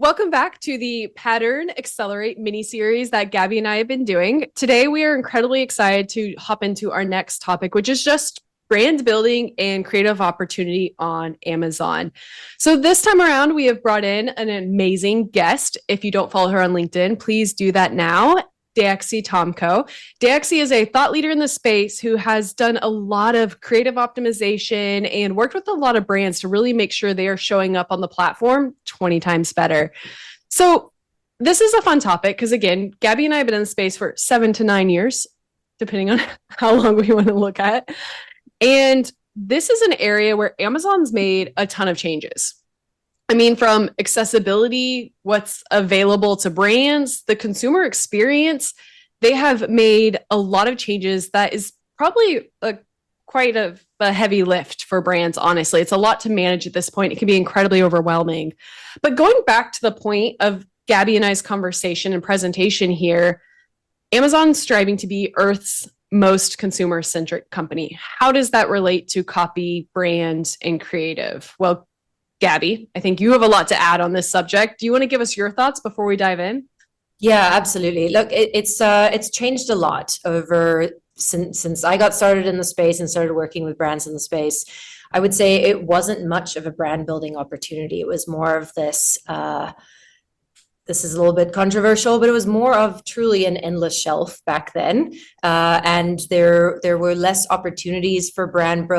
Welcome back to the Pattern Accelerate mini series that Gabby and I have been doing. Today, we are incredibly excited to hop into our next topic, which is just brand building and creative opportunity on Amazon. So, this time around, we have brought in an amazing guest. If you don't follow her on LinkedIn, please do that now. Daxi Tomko. Daxi is a thought leader in the space who has done a lot of creative optimization and worked with a lot of brands to really make sure they are showing up on the platform 20 times better. So this is a fun topic because, again, Gabby and I have been in the space for 7 to 9 years, depending on how long we want to look at. And this is an area where Amazon's made a ton of changes. I mean, from accessibility, what's available to brands, the consumer experience, they have made a lot of changes that is probably quite a heavy lift for brands, honestly. It's a lot to manage at this point. It can be incredibly overwhelming. But going back to the point of Gabby and I's conversation and presentation here, Amazon's striving to be Earth's most consumer-centric company. How does that relate to copy, brand, and creative? Well, Gabby, I think you have a lot to add on this subject. Do you want to give us your thoughts before we dive in? Yeah, absolutely. Look, it's changed a lot over since I got started in the space and started working with brands in the space. I would say it wasn't much of a brand building opportunity. It was more of this. This is a little bit controversial, but it was more of truly an endless shelf back then, and there were less opportunities for brand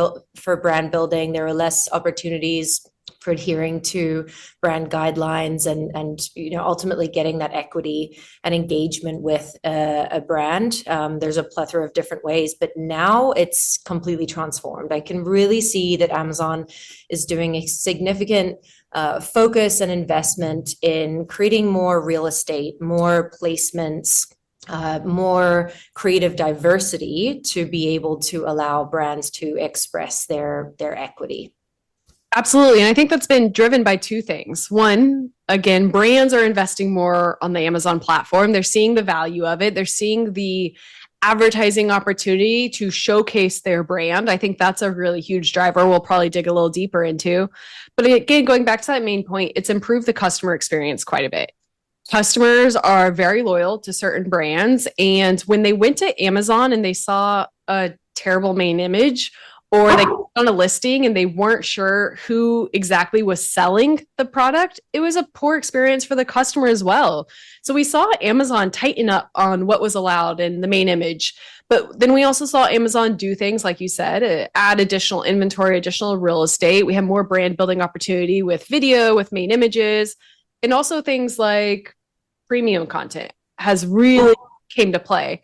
building. There were less opportunities for adhering to brand guidelines and ultimately getting that equity and engagement with a brand. There's a plethora of different ways, but now it's completely transformed. I can really see that Amazon is doing a significant focus and investment in creating more real estate, more placements, more creative diversity to be able to allow brands to express their equity. Absolutely. And I think that's been driven by two things. One, again, brands are investing more on the Amazon platform. They're seeing the value of it. They're seeing the advertising opportunity to showcase their brand. I think that's a really huge driver we'll probably dig a little deeper into. But again, going back to that main point, it's improved the customer experience quite a bit. Customers are very loyal to certain brands. And when they went to Amazon and they saw a terrible main image, or they clicked on a listing and they weren't sure who exactly was selling the product, it was a poor experience for the customer as well. So we saw Amazon tighten up on what was allowed in the main image. But then we also saw Amazon do things, like you said, add additional inventory, additional real estate. We have more brand building opportunity with video, with main images, and also things like premium content has really came to play.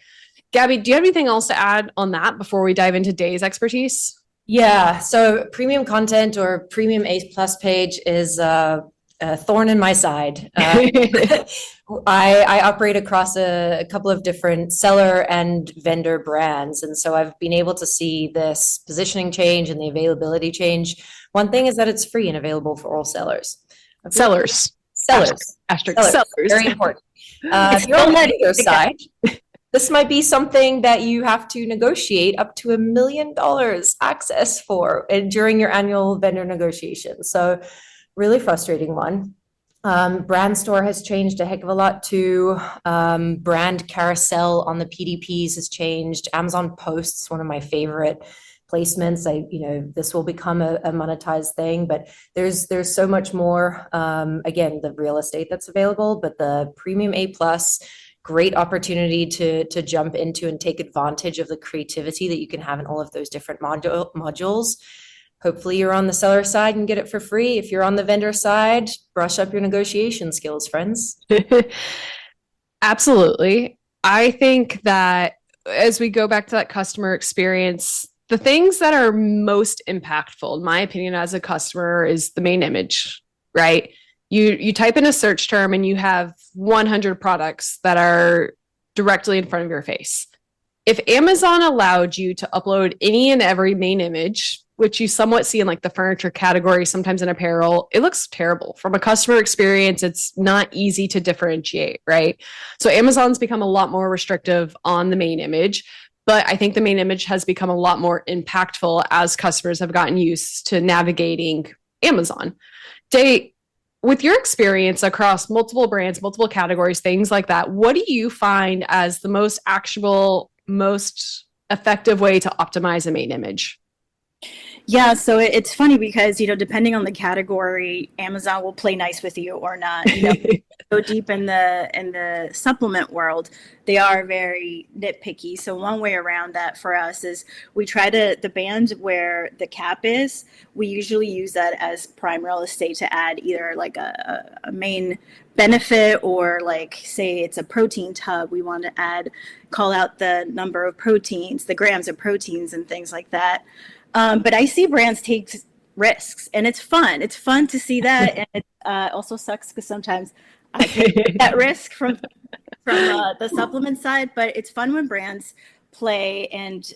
Gabby, do you have anything else to add on that before we dive into Day's expertise? Yeah, so premium content or premium A+ page is a thorn in my side. I operate across a couple of different seller and vendor brands, and so I've been able to see this positioning change and the availability change. One thing is that it's free and available for all sellers. Sellers. Sellers. Very important. If you're on the vendor side, this might be something that you have to negotiate up to $1 million access for during your annual vendor negotiation. So really frustrating one. Brand store has changed a heck of a lot too. Brand carousel on the PDPs has changed. Amazon posts, one of my favorite placements. This will become a monetized thing, but there's so much more. Again, the real estate that's available, but the premium A+, great opportunity to jump into and take advantage of the creativity that you can have in all of those different modules. Hopefully you're on the seller side and get it for free. If you're on the vendor side, brush up your negotiation skills, friends. Absolutely. I think that as we go back to that customer experience, the things that are most impactful, in my opinion, as a customer, is the main image, right? You type in a search term and you have 100 products that are directly in front of your face. If Amazon allowed you to upload any and every main image, which you somewhat see in like the furniture category, sometimes in apparel, it looks terrible. From a customer experience, it's not easy to differentiate, right? So Amazon's become a lot more restrictive on the main image, but I think the main image has become a lot more impactful as customers have gotten used to navigating Amazon. with your experience across multiple brands, multiple categories, things like that, what do you find as the most actionable, most effective way to optimize a main image? Yeah, so it's funny because, depending on the category, Amazon will play nice with you or not. Go deep in the supplement world, they are very nitpicky. So one way around that for us is we try to the band where the cap is, we usually use that as prime real estate to add either like a main benefit, or like say it's a protein tub, we want to call out the number of proteins, the grams of proteins and things like that. But I see brands take risks, and it's fun. It's fun to see that, and it also sucks because sometimes I take that risk from the supplement side. But it's fun when brands play, and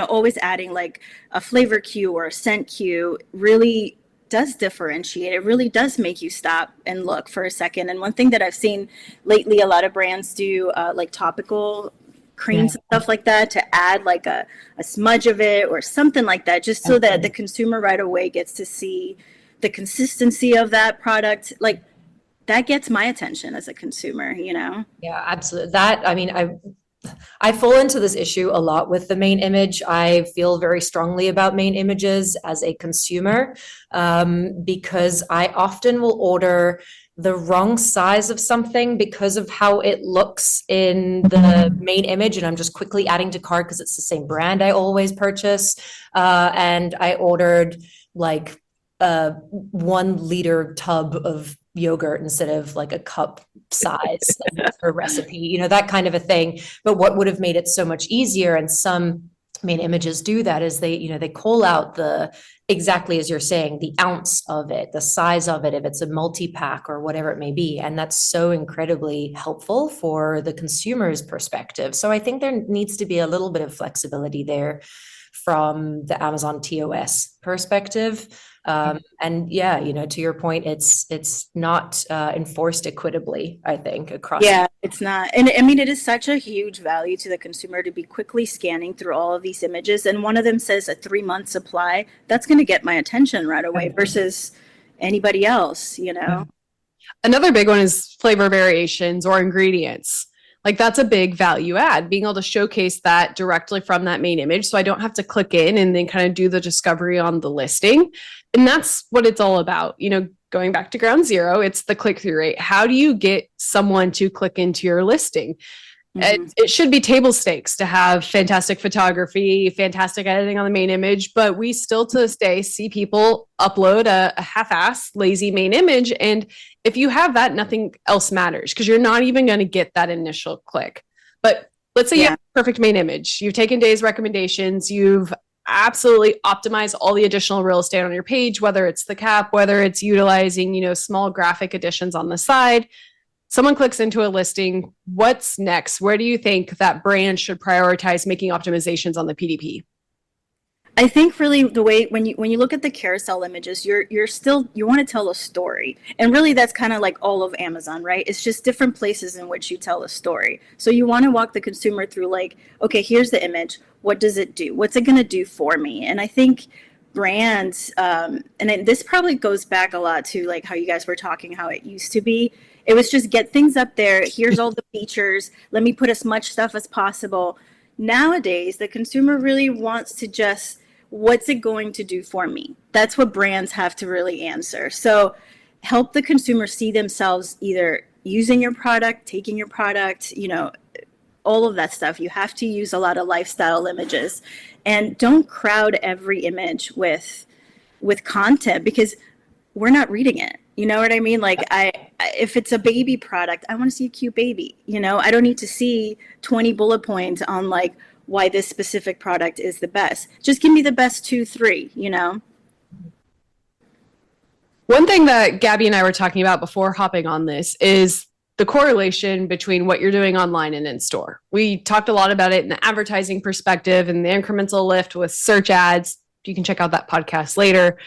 always adding like a flavor cue or a scent cue really does differentiate. It really does make you stop and look for a second. And one thing that I've seen lately, a lot of brands do like topical creams and stuff like that to add like a smudge of it or something like that, just so that the consumer right away gets to see the consistency of that product. Like that gets my attention as a consumer. Yeah, absolutely. I fall into this issue a lot with the main image. I feel very strongly about main images as a consumer, because I often will order the wrong size of something because of how it looks in the main image, and I'm just quickly adding to cart because it's the same brand I always purchase. And I ordered like a 1 liter tub of yogurt instead of like a cup size for a recipe, that kind of a thing. But what would have made it so much easier, and some main images do that, is they call out exactly as you're saying, the ounce of it, the size of it, if it's a multi-pack or whatever it may be. And that's so incredibly helpful for the consumer's perspective. So I think there needs to be a little bit of flexibility there from the Amazon TOS perspective. And yeah, to your point, it's not enforced equitably, I think, across. Yeah, it's not. And I mean, it is such a huge value to the consumer to be quickly scanning through all of these images. And one of them says a 3-month supply. That's going to get my attention right away versus anybody else, Another big one is flavor variations or ingredients. Like that's a big value add, being able to showcase that directly from that main image. So I don't have to click in and then kind of do the discovery on the listing. And that's what it's all about. Going back to ground zero, it's the click-through rate. How do you get someone to click into your listing? It should be table stakes to have fantastic photography, fantastic editing on the main image, but we still to this day see people upload a half-ass lazy main image. And if you have that, nothing else matters because you're not even going to get that initial click. But let's say you have a perfect main image. You've taken Day's recommendations. You've absolutely optimized all the additional real estate on your page, whether it's the cap, whether it's utilizing, small graphic additions on the side. Someone clicks into a listing. What's next? Where do you think that brand should prioritize making optimizations on the PDP? I think really the way when you look at the carousel images, you want to tell a story. And really that's kind of like all of Amazon, right? It's just different places in which you tell a story. So you want to walk the consumer through like, okay, here's the image. What does it do? What's it going to do for me? And I think brands, this probably goes back a lot to like how you guys were talking, how it used to be. It was just get things up there. Here's all the features. Let me put as much stuff as possible. Nowadays, the consumer really wants to just, what's it going to do for me? That's what brands have to really answer. So help the consumer see themselves either using your product, taking your product, all of that stuff. You have to use a lot of lifestyle images, and don't crowd every image with content because we're not reading it. You know what I mean? Like if it's a baby product, I want to see a cute baby. I don't need to see 20 bullet points on like why this specific product is the best. Just give me the best 2, 3, One thing that Gabby and I were talking about before hopping on this is the correlation between what you're doing online and in store. We talked a lot about it in the advertising perspective and the incremental lift with search ads. You can check out that podcast later.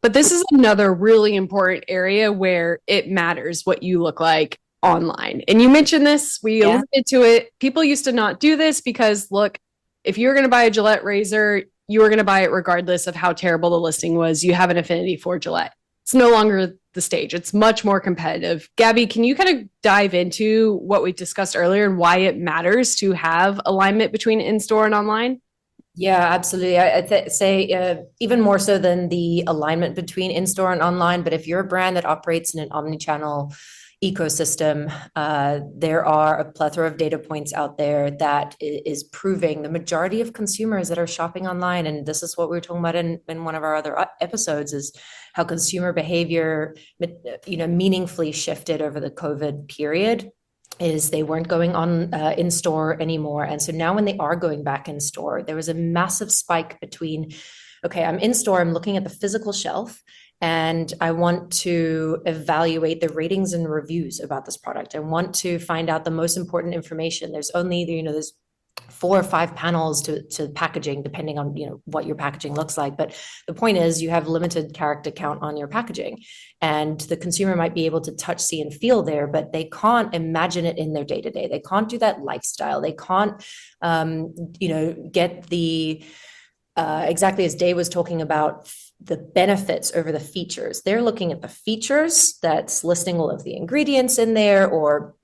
But this is another really important area where it matters what you look like online. And you mentioned this, we alluded to it. People used to not do this because, look, if you were going to buy a Gillette razor, you were going to buy it regardless of how terrible the listing was. You have an affinity for Gillette. It's no longer the stage. It's much more competitive. Gabby, can you kind of dive into what we discussed earlier and why it matters to have alignment between in-store and online? Yeah, absolutely. I'd say even more so than the alignment between in-store and online. But if you're a brand that operates in an omni-channel ecosystem, there are a plethora of data points out there that is proving the majority of consumers that are shopping online, and this is what we were talking about in one of our other episodes, is how consumer behavior, meaningfully shifted over the COVID period. Is they weren't going on in store anymore. And so now when they are going back in store, there was a massive spike between, okay, I'm in store, I'm looking at the physical shelf, and I want to evaluate the ratings and reviews about this product. I want to find out the most important information. There's only, there's 4 or 5 panels to packaging, depending on what your packaging looks like. But the point is, you have limited character count on your packaging, and the consumer might be able to touch, see, and feel there, but they can't imagine it in their day-to-day. They can't do that lifestyle. They can't, get the exactly as Dave was talking about, the benefits over the features. They're looking at the features that's listing all of the ingredients in there, or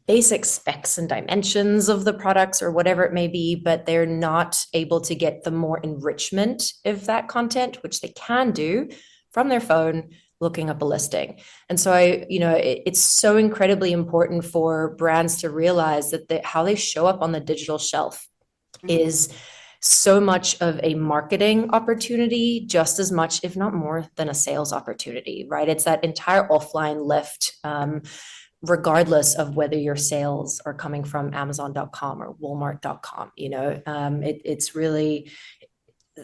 basic specs and dimensions of the products or whatever it may be, but they're not able to get the more enrichment of that content, which they can do from their phone, looking up a listing. And so it's so incredibly important for brands to realize that how they show up on the digital shelf is so much of a marketing opportunity, just as much, if not more, than a sales opportunity, right? It's that entire offline lift, regardless of whether your sales are coming from Amazon.com or Walmart.com. It's really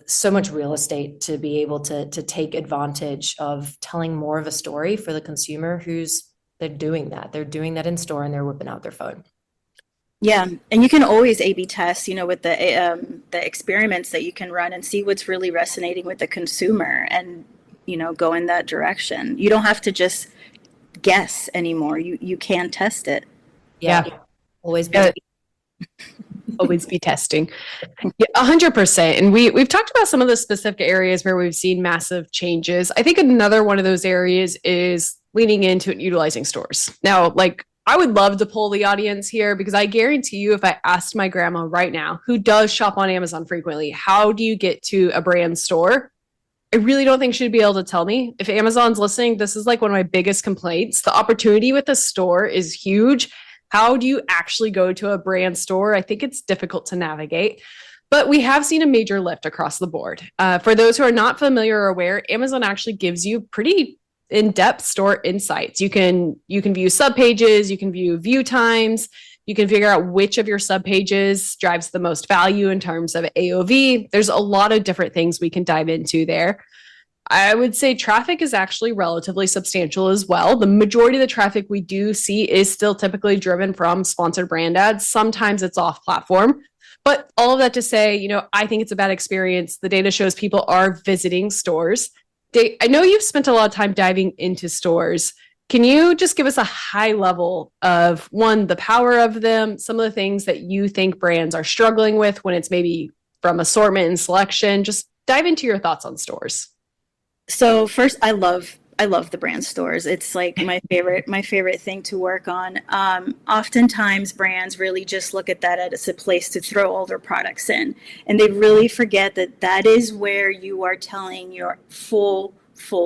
so much real estate to be able to take advantage of telling more of a story for the consumer they're doing that in store, and they're whipping out their phone. Yeah, and you can always A/B test, with the experiments that you can run and see what's really resonating with the consumer, and go in that direction. You don't have to just guess anymore. You can test it. Yeah. Always be testing. Yeah, 100%. And we've talked about some of the specific areas where we've seen massive changes. I think another one of those areas is leaning into and utilizing stores. Now, I would love to poll the audience here, because I guarantee you, if I asked my grandma right now, who does shop on Amazon frequently, how do you get to a brand store? I really don't think she'd be able to tell me. If Amazon's listening, this is one of my biggest complaints. The opportunity with the store is huge. How do you actually go to a brand store? I think it's difficult to navigate, but we have seen a major lift across the board. For those who are not familiar or aware, Amazon actually gives you pretty in-depth store insights. You can view subpages, you can view times, you can figure out which of your subpages drives the most value in terms of AOV. There's a lot of different things we can dive into there. I would say traffic is actually relatively substantial as well. The majority of the traffic we do see is still typically driven from sponsored brand ads. Sometimes it's off platform, but all of that to say, I think it's a bad experience. The data shows people are visiting stores. I know you've spent a lot of time diving into stores. Can you just give us a high level of, one, the power of them, some of the things that you think brands are struggling with when it's maybe from assortment and selection? Just dive into your thoughts on stores. So first, I love the brand stores. It's my favorite thing to work on. Oftentimes brands really just look at that as a place to throw all their products in, and they really forget that is where you are telling your full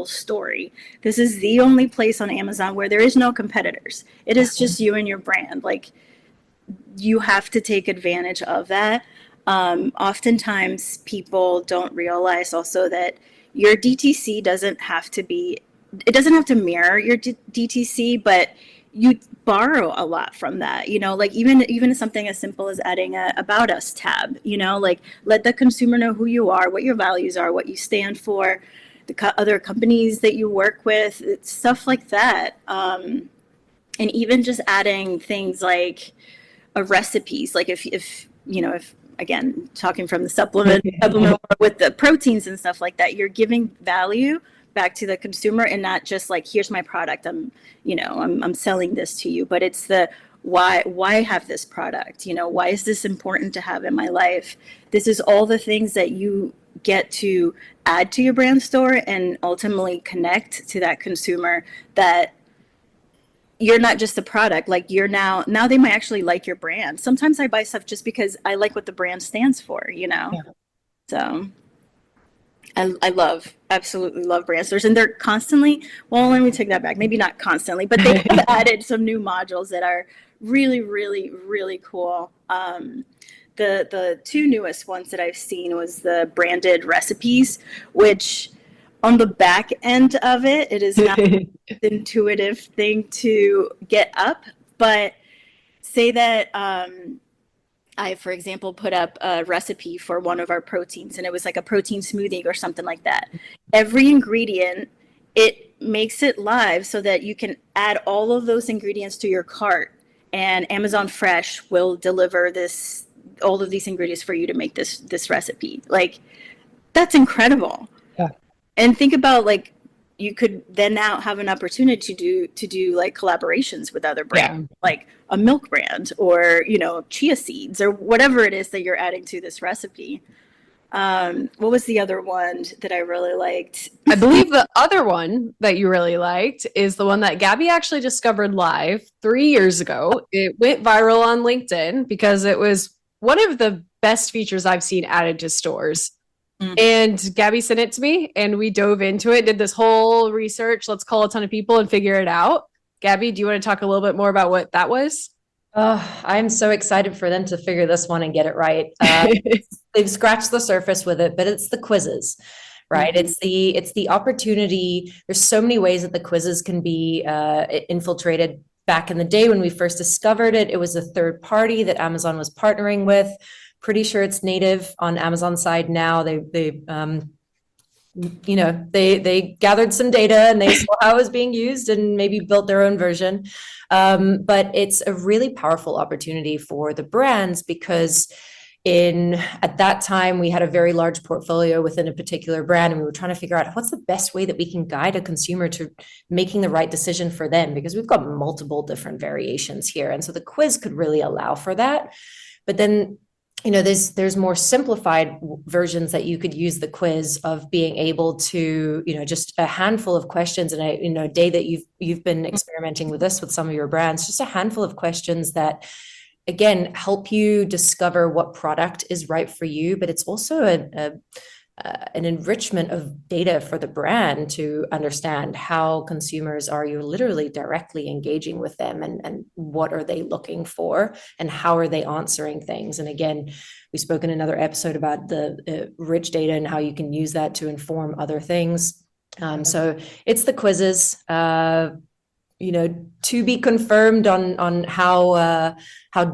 story. This is the only place on Amazon where there is no competitors. It is just you and your brand. You have to take advantage of that. Oftentimes people don't realize also that your DTC doesn't have to mirror your DTC, but you borrow a lot from that, even something as simple as adding a About Us tab, let the consumer know who you are, what your values are, what you stand for, the other companies that you work with, stuff like that. And even just adding things like recipes, if again, talking from the supplement with the proteins and stuff like that, you're giving value back to the consumer, and not just here's my product, I'm selling this to you, but it's the why have this product, why is this important to have in my life? This is all the things that you get to add to your brand store and ultimately connect to that consumer, that you're not just a product, like you're now they might actually like your brand. Sometimes I buy stuff just because I like what the brand stands for, you know? Yeah. So I absolutely love brand stores, and they're constantly, well, let me take that back. Maybe not constantly, but they have added some new modules that are really, really, really cool. The two newest ones that I've seen was the branded recipes, which on the back end of it, it is not an intuitive thing to get up, but say that I, for example, put up a recipe for one of our proteins, and it was like a protein smoothie or something like that. Every ingredient, it makes it live so that you can add all of those ingredients to your cart, and Amazon Fresh will deliver all of these ingredients for you to make this recipe. Like, that's incredible. Yeah. And think about, like, you could then now have an opportunity to do like collaborations with other brands, like a milk brand, or, you know, chia seeds, or whatever it is that you're adding to this recipe. What was the other one that I really liked? I believe the other one that you really liked is the one that Gabby actually discovered live 3 years ago. It went viral on LinkedIn because it was one of the best features I've seen added to stores. And Gabby sent it to me, and we dove into it, did this whole research. Let's call a ton of people and figure it out. Gabby, do you want to talk a little bit more about what that was? I'm so excited for them to figure this one and get it right. They've scratched the surface with it, but it's the quizzes, right? Mm-hmm. It's the opportunity. There's so many ways that the quizzes can be infiltrated. Back in the day when we first discovered it, it was a third party that Amazon was partnering with. Pretty sure it's native on Amazon side now. They gathered some data, and they saw how it was being used and maybe built their own version. But it's a really powerful opportunity for the brands, because at that time we had a very large portfolio within a particular brand, and we were trying to figure out what's the best way that we can guide a consumer to making the right decision for them, because we've got multiple different variations here. And so the quiz could really allow for that. But then, you know, there's more simplified versions that you could use the quiz of, being able to, you know, just a handful of questions. And a day that you've been experimenting with this with some of your brands, just a handful of questions that, again, help you discover what product is right for you. But it's also an enrichment of data for the brand to understand how consumers are you literally directly engaging with them, and what are they looking for, and how are they answering things. And again, we spoke in another episode about the rich data and how you can use that to inform other things. So it's the quizzes, to be confirmed on how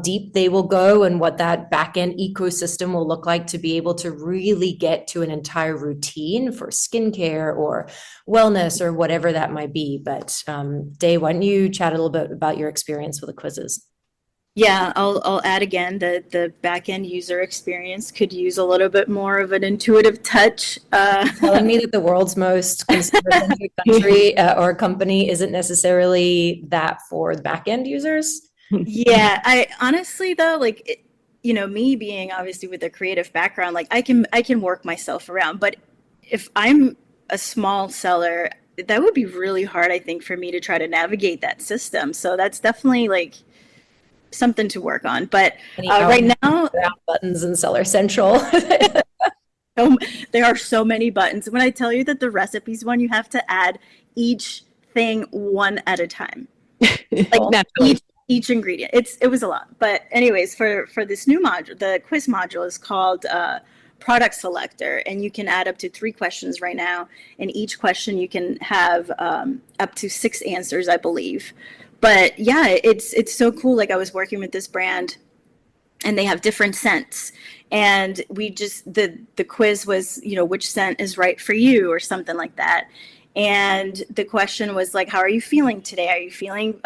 deep they will go, and what that back-end ecosystem will look like to be able to really get to an entire routine for skincare or wellness or whatever that might be. But Day, why don't you chat a little bit about your experience with the quizzes? Yeah, I'll add again that the back-end user experience could use a little bit more of an intuitive touch. Telling me that the world's most consumer-centric country or company isn't necessarily that for the back-end users. Yeah, I honestly though, like, me being obviously with a creative background, like I can work myself around. But if I'm a small seller, that would be really hard, I think, for me to try to navigate that system. So that's definitely like something to work on. But right now, buttons in Seller Central. There are so many buttons. When I tell you that the recipes one, you have to add each thing one at a time, like each ingredient. It was a lot. But anyways, for this new module, the quiz module is called Product Selector, and you can add up to 3 questions right now. And each question you can have up to 6 answers, I believe. But yeah, it's so cool. Like, I was working with this brand, and they have different scents, and we just the quiz was, which scent is right for you, or something like that. And the question was like, how are you feeling today? Are you feeling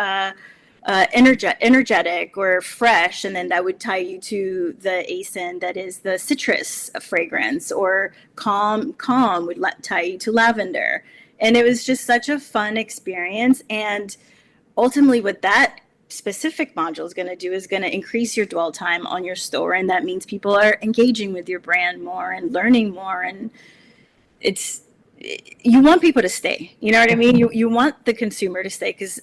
energetic or fresh? And then that would tie you to the ASIN, that is the citrus fragrance, or calm would tie you to lavender. And it was just such a fun experience. And ultimately, what that specific module is going to do is going to increase your dwell time on your store, and that means people are engaging with your brand more and learning more, and it's you want people to stay. You know what I mean? You want the consumer to stay, because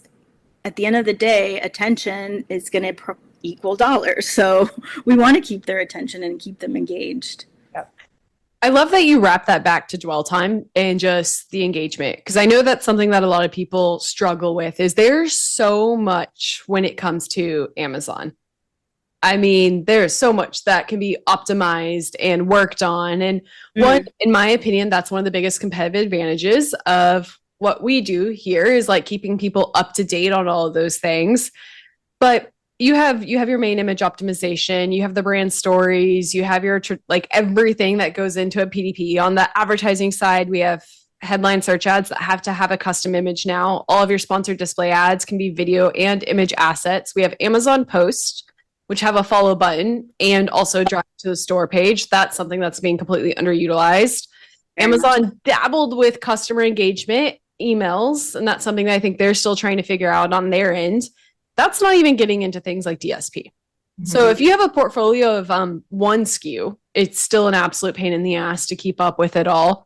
at the end of the day, attention is going to equal dollars. So we want to keep their attention and keep them engaged. I love that you wrap that back to dwell time and just the engagement, because I know that's something that a lot of people struggle with. Is there's so much when it comes to Amazon. I mean, there's so much that can be optimized and worked on. And one, in my opinion, that's one of the biggest competitive advantages of what we do here, is like keeping people up to date on all of those things. But you have your main image optimization, you have the brand stories, you have your like everything that goes into a PDP. On the advertising side, we have headline search ads that have to have a custom image now. All of your sponsored display ads can be video and image assets. We have Amazon Post, which have a follow button and also drive to the store page. That's something that's being completely underutilized. Amazon dabbled with customer engagement emails, and that's something that I think they're still trying to figure out on their end. That's not even getting into things like DSP. Mm-hmm. So if you have a portfolio of one SKU, it's still an absolute pain in the ass to keep up with it all.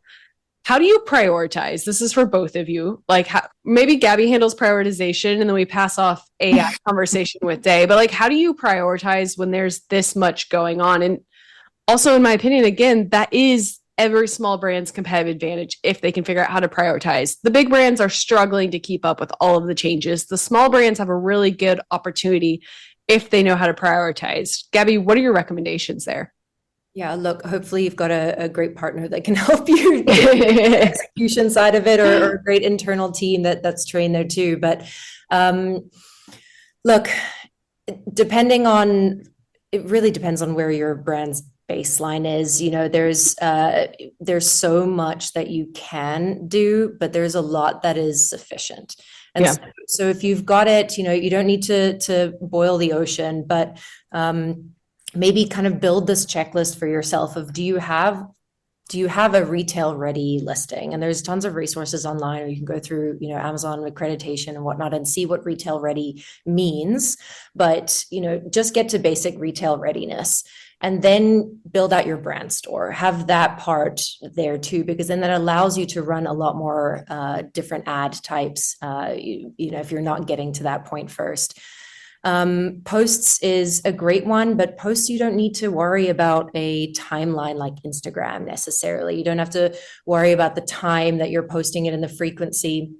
How do you prioritize? This is for both of you. Like, maybe Gabby handles prioritization and then we pass off a conversation with Day. But like, how do you prioritize when there's this much going on? And also, in my opinion, again, that is every small brand's competitive advantage if they can figure out how to prioritize. The big brands are struggling to keep up with all of the changes. The small brands have a really good opportunity if they know how to prioritize. Gabby, what are your recommendations there? Yeah, look, hopefully you've got a great partner that can help you the execution side of it, or a great internal team that's trained there too. But look, it really depends on where your brand's baseline is. You know, there's so much that you can do, but there's a lot that is sufficient. And so if you've got it, you know, you don't need to boil the ocean, but maybe kind of build this checklist for yourself of, do you have a retail ready listing? And there's tons of resources online, or you can go through, you know, Amazon accreditation and whatnot and see what retail ready means. But, you know, just get to basic retail readiness and then build out your brand store. Have that part there too, because then that allows you to run a lot more different ad types, you know, if you're not getting to that point first. Posts is a great one, but posts, you don't need to worry about a timeline like Instagram necessarily. You don't have to worry about the time that you're posting it and the frequency.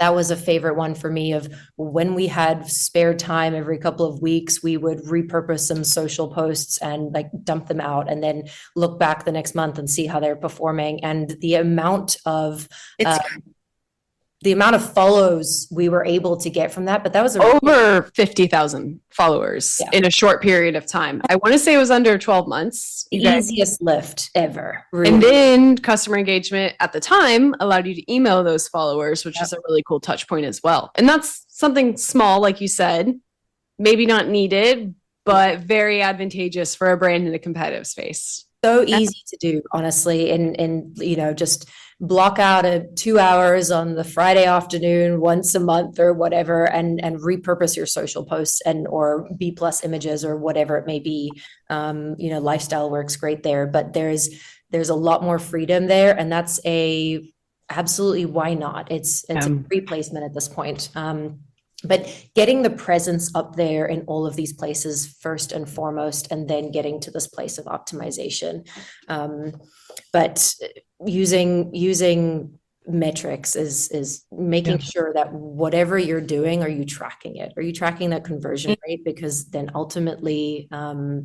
That was a favorite one for me, of when we had spare time every couple of weeks, we would repurpose some social posts and like dump them out and then look back the next month and see how they're performing. And the amount of follows we were able to get from that, but that was over 50,000 followers in a short period of time. I want to say it was under 12 months. The easiest lift ever. Really. And then customer engagement at the time allowed you to email those followers, which is a really cool touch point as well. And that's something small, like you said, maybe not needed, but very advantageous for a brand in a competitive space. So easy to do, honestly, and you know, just block out 2 hours on the Friday afternoon once a month or whatever, and repurpose your social posts or B+ images or whatever it may be. You know, lifestyle works great there, but there's a lot more freedom there, and that's absolutely why not? It's a free placement at this point. But getting the presence up there in all of these places first and foremost, and then getting to this place of optimization. But using metrics is making sure that whatever you're doing, are you tracking it? Are you tracking that conversion rate? Because then ultimately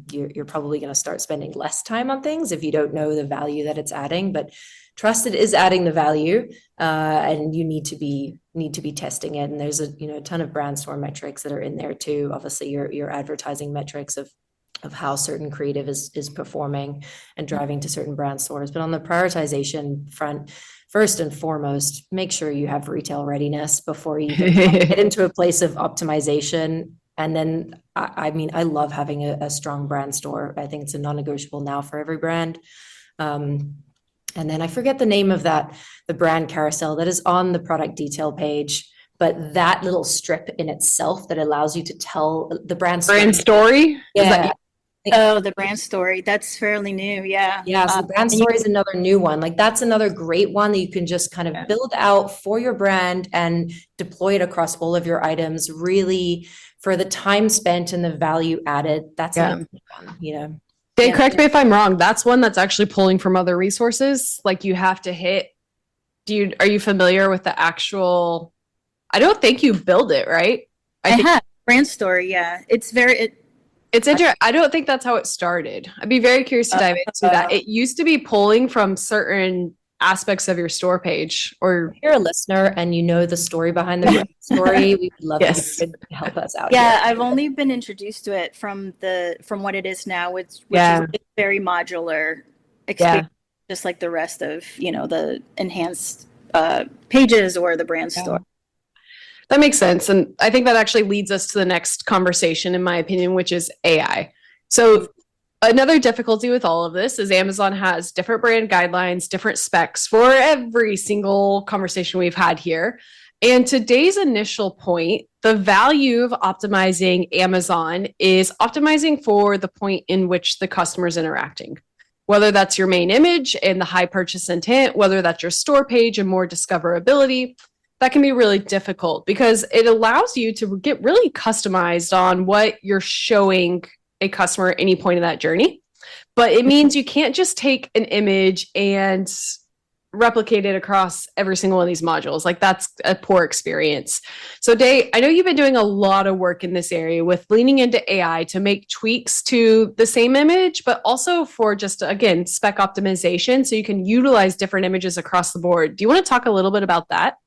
you're probably going to start spending less time on things if you don't know the value that it's adding. But trust it is adding the value, and you need to be testing it. And there's a ton of brand store metrics that are in there too. Obviously, your advertising metrics of how certain creative is performing and driving to certain brand stores. But on the prioritization front, first and foremost, make sure you have retail readiness before you get into a place of optimization. And then, I mean, I love having a strong brand store. I think it's a non-negotiable now for every brand. And then I forget the name of the brand carousel that is on the product detail page, but that little strip in itself that allows you to tell the brand story. Is that Yeah. Oh, the brand story. That's fairly new. Yeah. Yeah, so the brand and you- story is another new one. Like that's another great one that you can just kind of Yeah. build out for your brand and deploy it across all of your items. Really, for the time spent and the value added, that's Yeah. another one, you know. Dan, Yeah. correct me if I'm wrong. That's one that's actually pulling from other resources. Like you have to hit. Are you familiar with the actual? I don't think you build it, right? I have brand story. Yeah, it's interesting. I don't think that's how it started. I'd be very curious to dive into that. It used to be pulling from certain aspects of your store page, or If you're a listener and you know the story behind the brand story, we would love Yes. you to help us out. Yeah, here. I've only been introduced to it from what it is now, which Yeah. is very modular experience, just like the rest of the enhanced pages or the brand store. that makes sense. And I think that actually leads us to the next conversation, in my opinion, which is AI. So another difficulty with all of this is Amazon has different brand guidelines, different specs for every single conversation we've had here. And today's initial point, the value of optimizing Amazon is optimizing for the point in which the customer is interacting. Whether that's your main image and the high purchase intent, whether that's your store page and more discoverability, that can be really difficult because it allows you to get really customized on what you're showing a customer at any point in that journey. But it means you can't just take an image and replicate it across every single one of these modules. Like that's a poor experience. So Day, I know you've been doing a lot of work in this area with leaning into AI to make tweaks to the same image, but also for just, again, spec optimization so you can utilize different images across the board. Do you want to talk a little bit about that?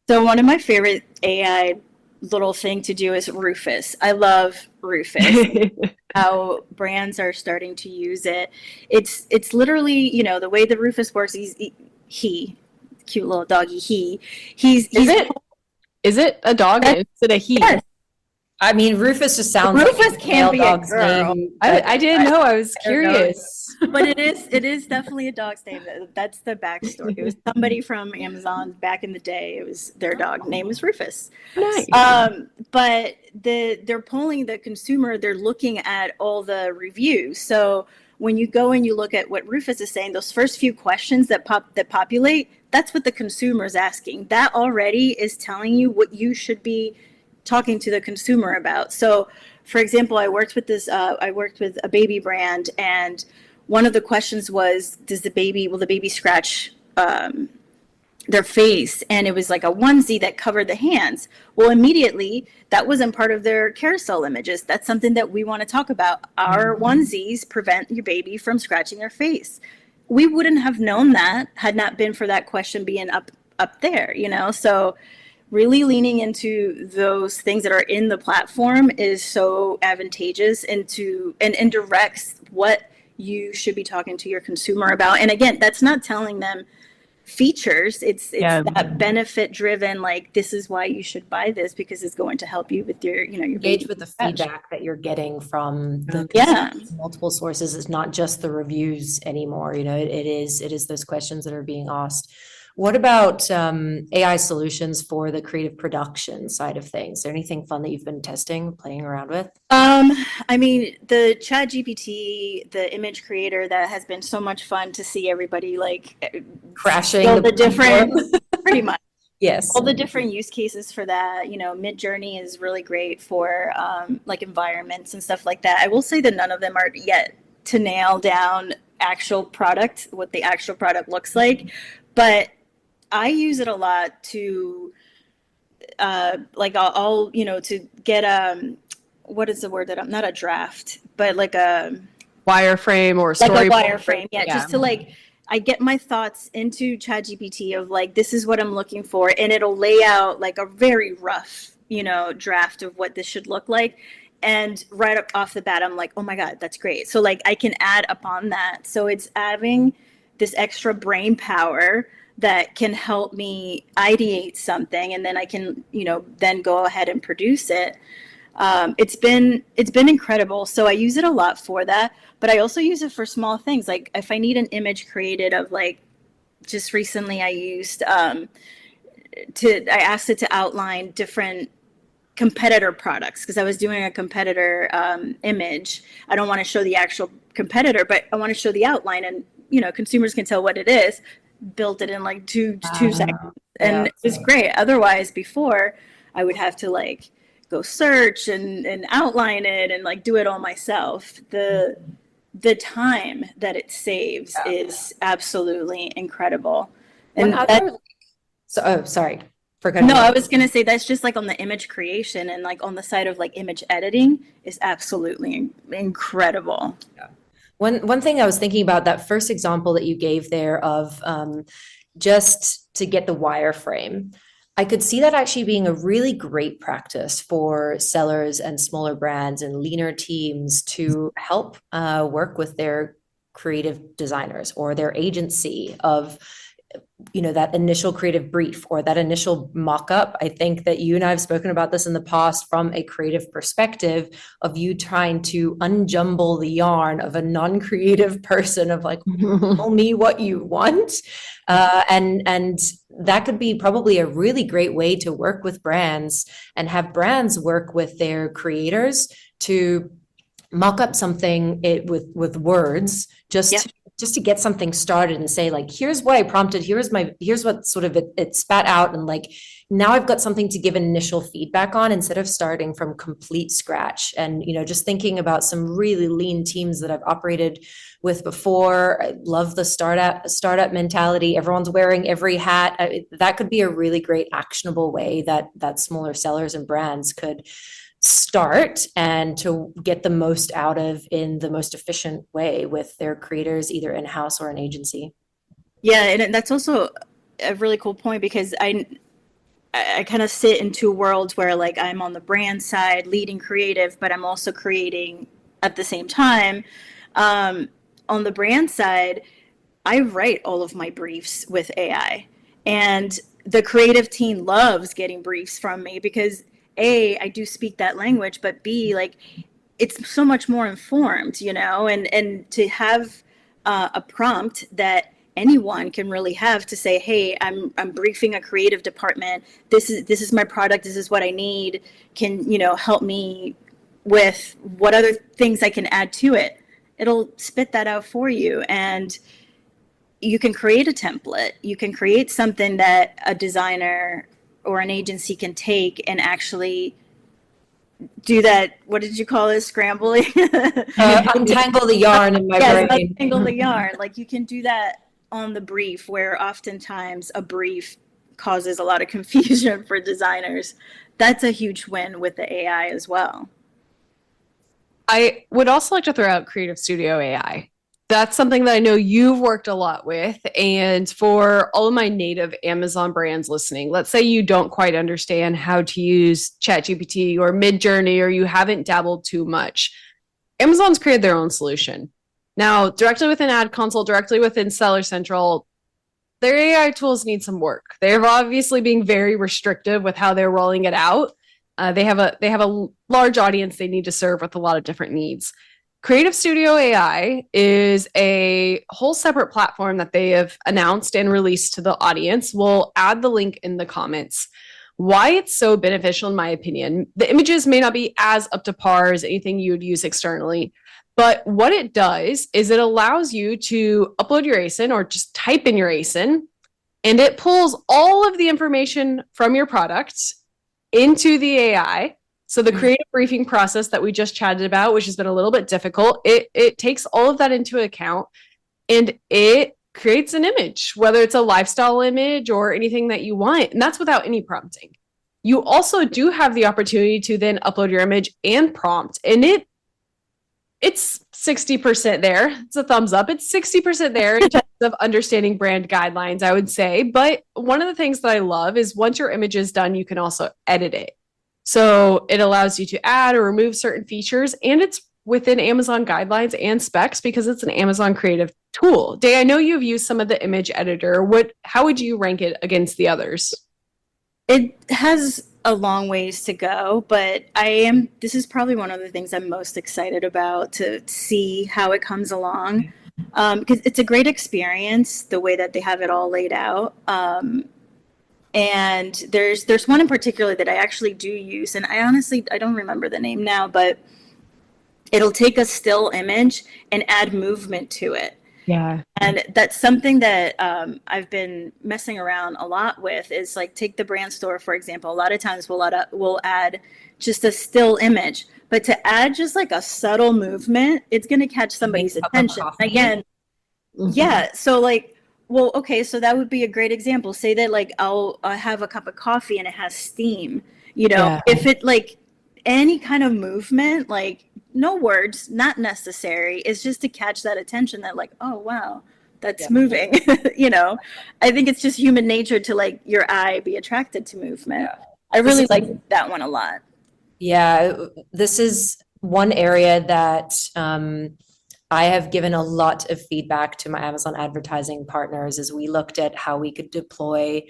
So one of my favorite AI little thing to do is Rufus. I love Rufus. How brands are starting to use it. It's literally, the way the Rufus works, he cute little doggy, he's is it a dog? Is it a he? Yes. I mean, Rufus just sounds Rufus like can't be a dog's girl. name. I didn't know. I was curious. But it is definitely a dog's name. That's the backstory. It was somebody from Amazon back in the day. It was their dog name was Rufus. Nice. But they're polling the consumer. They're looking at all the reviews. So when you go and you look at what Rufus is saying, those first few questions that populate, that's what the consumer is asking. That already is telling you what you should be talking to the consumer about. So, for example, I worked with a baby brand, and one of the questions was, will the baby scratch their face? And it was like a onesie that covered the hands. Well, immediately that wasn't part of their carousel images. That's something that we want to talk about. Our onesies prevent your baby from scratching their face. We wouldn't have known that had not been for that question being up there, So really leaning into those things that are in the platform is so advantageous and directs what you should be talking to your consumer about. And again, that's not telling them features. It's that benefit driven, like, this is why you should buy this because it's going to help you with your, your engage with the feedback that you're getting from the multiple sources. It's not just the reviews anymore. It is those questions that are being asked. What about AI solutions for the creative production side of things? Is there anything fun that you've been testing, playing around with? I mean, the ChatGPT, the image creator, that has been so much fun to see everybody like crashing the different, pretty much. Yes. All the different use cases for that. Midjourney is really great for like environments and stuff like that. I will say that none of them are yet to nail down what the actual product looks like, but I use it a lot to like I'll to get what is the word that I'm not a draft, but like a wireframe or story, like a wireframe. Yeah, just to I get my thoughts into ChatGPT of like, this is what I'm looking for, and it'll lay out like a very rough, draft of what this should look like. And right up off the bat, I'm like, oh my God, that's great. So like I can add upon that. So it's having this extra brain power that can help me ideate something, and then I can, then go ahead and produce it. It's been incredible. So I use it a lot for that, but I also use it for small things. Like if I need an image created of, like, just recently I used I asked it to outline different competitor products because I was doing a competitor image. I don't want to show the actual competitor, but I want to show the outline, and consumers can tell what it is. Built it in like two seconds, and it was great. Otherwise, before I would have to like go search and outline it and like do it all myself. The time that it saves is absolutely incredible. And sorry. No, I was going to say that's just like on the image creation, and like on the side of like image editing is absolutely incredible. Yeah. One thing I was thinking about, that first example that you gave there of just to get the wireframe, I could see that actually being a really great practice for sellers and smaller brands and leaner teams to help work with their creative designers or their agency of that initial creative brief or that initial mock-up. I think that you and I have spoken about this in the past from a creative perspective of you trying to unjumble the yarn of a non-creative person of like, tell me what you want. And that could be probably a really great way to work with brands and have brands work with their creators to mock up something with words just to get something started and say like, here's what I prompted, here's what sort of it spat out, and like now I've got something to give initial feedback on instead of starting from complete scratch. And just thinking about some really lean teams that I've operated with before. I love the startup mentality. Everyone's wearing every hat. That could be a really great actionable way that smaller sellers and brands could start and to get the most out of in the most efficient way with their creators, either in-house or an agency. Yeah, and that's also a really cool point because I kind of sit in two worlds where like I'm on the brand side leading creative, but I'm also creating at the same time. On the brand side, I write all of my briefs with AI, and the creative team loves getting briefs from me because A, I do speak that language, but B, like it's so much more informed, and to have a prompt that anyone can really have to say, hey, I'm briefing a creative department. This is my product. This is what I need. Can, help me with what other things I can add to it. It'll spit that out for you. And you can create a template. You can create something that a designer or an agency can take and actually do that. What did you call it? Scrambling? Untangle the yarn in my brain. Untangle the yarn. Like you can do that on the brief, where oftentimes a brief causes a lot of confusion for designers. That's a huge win with the AI as well. I would also like to throw out Creative Studio AI. That's something that I know you've worked a lot with. And for all of my native Amazon brands listening, let's say you don't quite understand how to use ChatGPT or Midjourney, or you haven't dabbled too much. Amazon's created their own solution. Now, directly within Ad Console, directly within Seller Central, their AI tools need some work. They're obviously being very restrictive with how they're rolling it out. They have a large audience they need to serve with a lot of different needs. Creative Studio AI is a whole separate platform that they have announced and released to the audience. We'll add the link in the comments. Why it's so beneficial, in my opinion, the images may not be as up to par as anything you would use externally, but what it does is it allows you to upload your ASIN or just type in your ASIN, and it pulls all of the information from your product into the AI. So the creative briefing process that we just chatted about, which has been a little bit difficult, it takes all of that into account and it creates an image, whether it's a lifestyle image or anything that you want. And that's without any prompting. You also do have the opportunity to then upload your image and prompt. And it's 60% there. It's a thumbs up. It's 60% there in terms of understanding brand guidelines, I would say. But one of the things that I love is once your image is done, you can also edit it. So it allows you to add or remove certain features, and it's within Amazon guidelines and specs because it's an Amazon creative tool. Day, I know you've used some of the image editor. How would you rank it against the others? It has a long ways to go, but this is probably one of the things I'm most excited about, to see how it comes along. Because it's a great experience, the way that they have it all laid out. And there's one in particular that I actually do use, and I don't remember the name now, but it'll take a still image and add movement to it. Yeah. And that's something that I've been messing around a lot with, is like, take the brand store, for example. A lot of times we'll add just a still image, but to add just like a subtle movement, it's going to catch somebody's attention. Again, yeah. So like, well, okay, so that would be a great example. Say that like I'll have a cup of coffee and it has steam, if it like any kind of movement, like no words, not necessary, is just to catch that attention that like, oh, wow, that's moving. I think it's just human nature to like your eye be attracted to movement. Yeah. I really like that one a lot. Yeah, this is one area that I have given a lot of feedback to my Amazon advertising partners as we looked at how we could deploy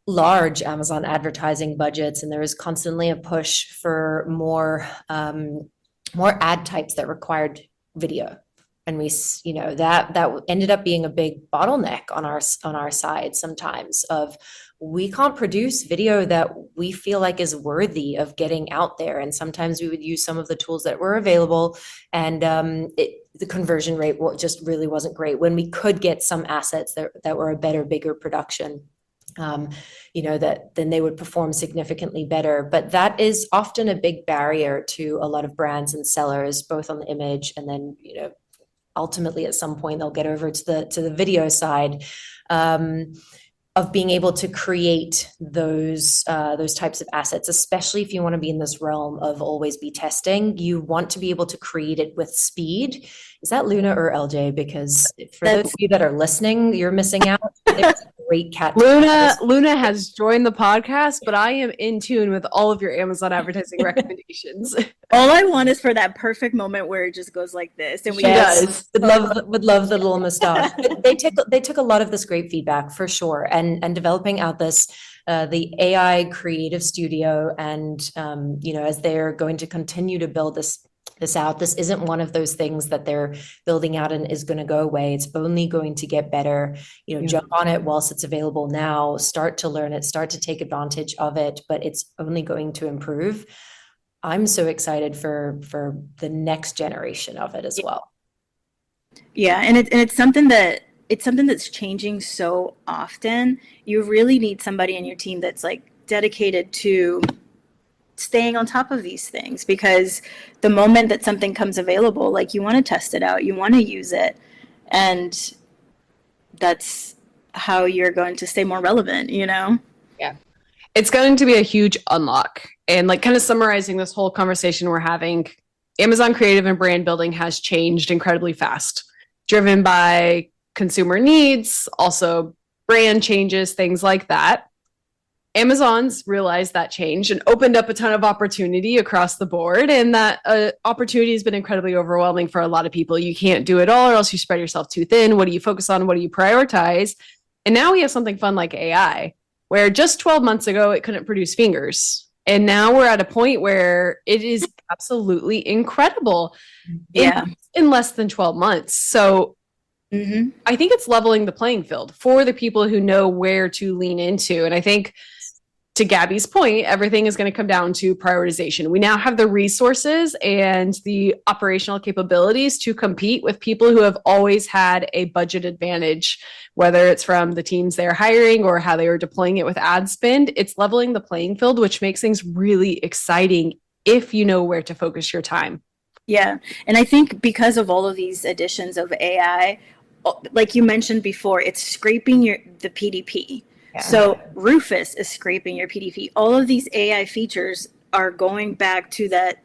large Amazon advertising budgets, and there was constantly a push for more ad types that required video. And we, that ended up being a big bottleneck on our side sometimes, of we can't produce video that we feel like is worthy of getting out there. And sometimes we would use some of the tools that were available, and the conversion rate just really wasn't great when we could get some assets that were a better, bigger production. That then they would perform significantly better. But that is often a big barrier to a lot of brands and sellers, both on the image and then, ultimately at some point they'll get over to the video side, of being able to create those types of assets, especially if you want to be in this realm of always be testing. You want to be able to create it with speed. Is that Luna or LJ? Because for those of you that are listening, you're missing out. There's a great cat. Luna has joined the podcast, but I am in tune with all of your Amazon advertising recommendations. All I want is for that perfect moment where it just goes like this, and would love the little mustache. They took a lot of this great feedback for sure, and developing out this the AI creative studio, and as they're going to continue to build this out, this isn't one of those things that they're building out and is going to go away. It's only going to get better. Jump on it whilst it's available now. Start to learn it. Start to take advantage of it. But it's only going to improve. I'm so excited for the next generation of it as well. Yeah, and it's something that's changing so often. You really need somebody in your team that's like dedicated to staying on top of these things, because the moment that something comes available, like, you want to test it out, you want to use it, and that's how you're going to stay more relevant, Yeah. It's going to be a huge unlock. And like, kind of summarizing this whole conversation we're having, Amazon creative and brand building has changed incredibly fast, driven by consumer needs, also brand changes, things like that. Amazon's realized that change and opened up a ton of opportunity across the board. And that opportunity has been incredibly overwhelming for a lot of people. You can't do it all, or else you spread yourself too thin. What do you focus on? What do you prioritize? And now we have something fun like AI, where just 12 months ago, it couldn't produce fingers. And now we're at a point where it is absolutely incredible in less than 12 months. So I think it's leveling the playing field for the people who know where to lean into. And I think, to Gabby's point, everything is going to come down to prioritization. We now have the resources and the operational capabilities to compete with people who have always had a budget advantage, whether it's from the teams they're hiring or how they are deploying it with ad spend. It's leveling the playing field, which makes things really exciting if you know where to focus your time. Yeah. And I think because of all of these additions of AI, like you mentioned before, it's scraping the PDP. Yeah. So Rufus is scraping your PDP. All of these AI features are going back to that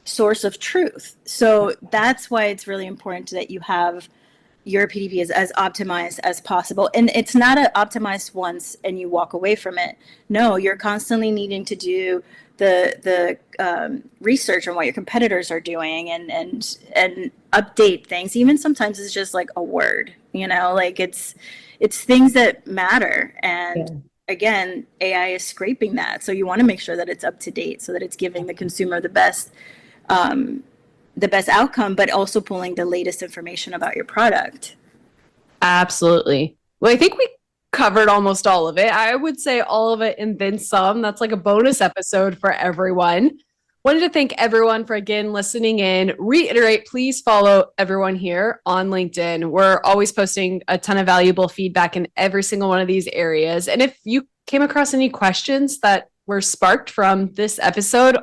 source of truth. So that's why it's really important that you have your PDP as optimized as possible. And it's not optimized once and you walk away from it. No, you're constantly needing to do the research on what your competitors are doing and update things. Even sometimes it's just like a word, like it's things that matter. And again, AI is scraping that. So you want to make sure that it's up to date so that it's giving the consumer the best outcome, but also pulling the latest information about your product. Absolutely. Well, I think we covered almost all of it. I would say all of it and then some. That's like a bonus episode for everyone. Wanted to thank everyone for again listening in. Reiterate, please follow everyone here on LinkedIn. We're always posting a ton of valuable feedback in every single one of these areas. And if you came across any questions that were sparked from this episode,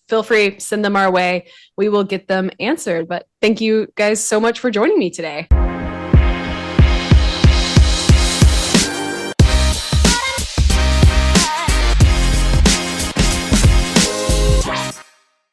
feel free, send them our way. We will get them answered. But thank you guys so much for joining me today.